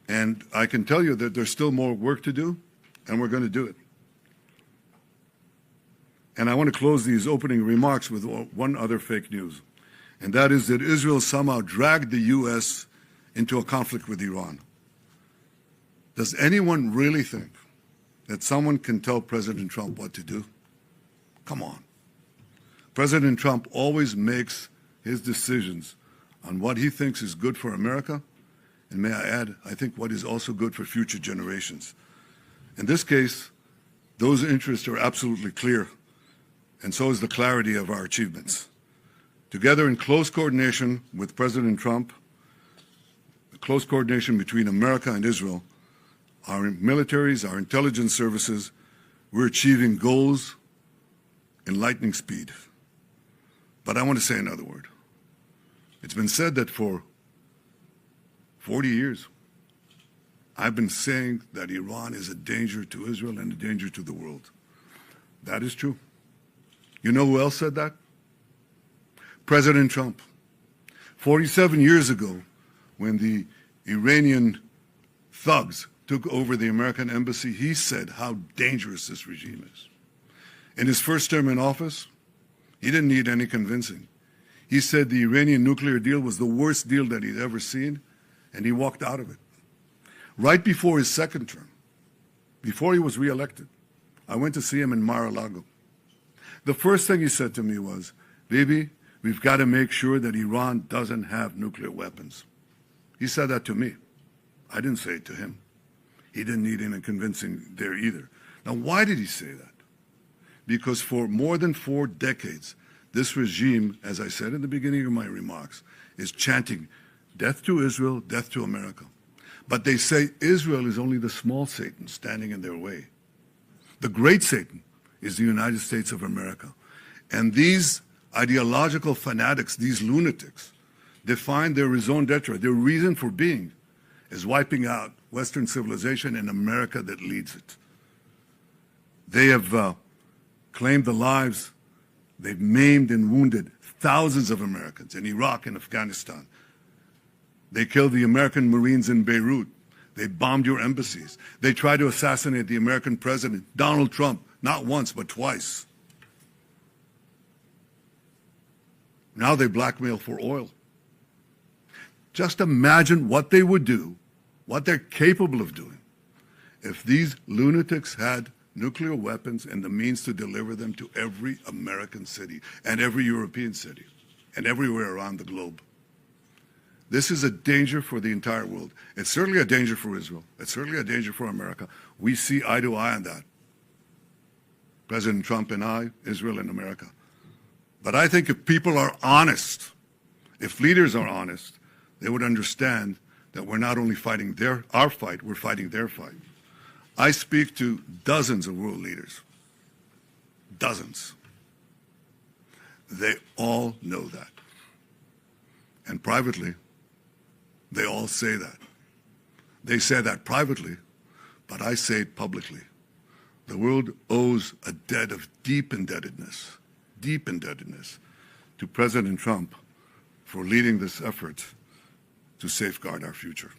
And I can tell you that there's still more work to do, and we're going to do it. And I want to close these opening remarks with one other fake news, and that is that Israel somehow dragged the U.S. into a conflict with Iran. Does anyone really think that someone can tell President Trump what to do? Come on. President Trump always makes his decisions on what he thinks is good for America, and may I add, I think what is also good for future generations. In this case, those interests are absolutely clear, and so is the clarity of our achievements. Together in close coordination with President Trump, close coordination between America and Israel, our militaries, our intelligence services, we're achieving goals in lightning speed. But I want to say another word. It's been said that for 40 years, I've been saying that Iran is a danger to Israel and a danger to the world. That is true. You know who else said that? President Trump. 47 years ago, when the Iranian thugs took over the American embassy, he said how dangerous this regime is. In his first term in office, he didn't need any convincing. He said the Iranian nuclear deal was the worst deal that he'd ever seen, and he walked out of it. Right before his second term, before he was reelected, I went to see him in Mar-a-Lago. The first thing he said to me was, "Bibi, we've got to make sure that Iran doesn't have nuclear weapons." He said that to me. I didn't say it to him. He didn't need any convincing there either. Now, why did he say that? Because for more than 4 decades, this regime, as I said in the beginning of my remarks, is chanting, death to Israel, death to America. But they say Israel is only the small Satan standing in their way. The great Satan is the United States of America. And these ideological fanatics, these lunatics, define their raison d'etre, their reason for being, is wiping out Western civilization and America that leads it. They have claimed the lives, they've maimed and wounded thousands of Americans in Iraq and Afghanistan. They killed the American Marines in Beirut. They bombed your embassies. They tried to assassinate the American president, Donald Trump, not once, but twice. Now they blackmail for oil. Just imagine what they would do, what they're capable of doing, if these lunatics had nuclear weapons and the means to deliver them to every American city and every European city and everywhere around the globe. This is a danger for the entire world. It's certainly a danger for Israel. It's certainly a danger for America. We see eye to eye on that. President Trump and I, Israel and America. But I think if people are honest, if leaders are honest, they would understand that we're not only fighting our fight, we're fighting their fight. I speak to dozens of world leaders. Dozens. They all know that. And privately, they all say that. They say that privately, but I say it publicly. The world owes a debt of deep indebtedness to President Trump for leading this effort to safeguard our future.